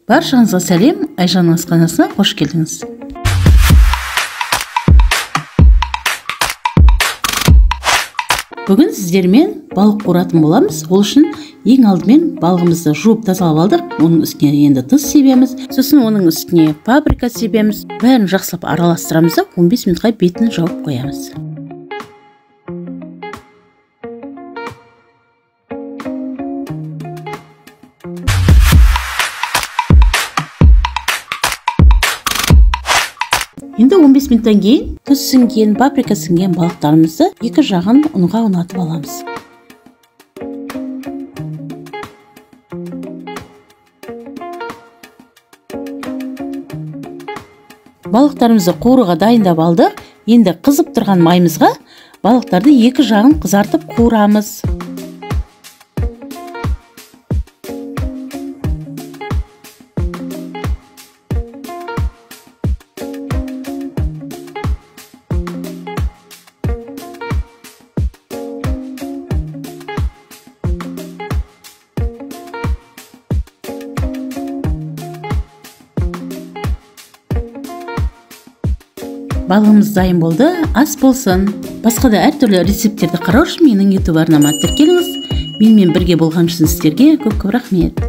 Баршаңызға сәлем, Айжанның асханасына қош келдіңіз. Бүгін сіздермен балық қуыратын боламыз. Ол үшін ең алдымен балығымызды жуып тазалап алдық. Оның үстіне енді тұз себеміз, сосын оның үстіне паприка себеміз. Бәрін жақсылап араластырамыз да 15 минутқа бетін жауып қоямыз. Енді 15 минуттан кейін тұз сіңген, паприка сіңген балықтарымызды екі жағын ұнға ұнатып аламыз. Балықтарымызды қуыруға дайындап алдық. Енді қызып тұрған майымызға балықтарды екі жағын қызартып қуырамыз. Балығымыз дайын болды, ас болсын. Басқа да әртүрлі рецепттерді қарау үшін менің YouTube арнама тіркеліңіз. Менімен бірге болған үшін сіздерге көп рахмет.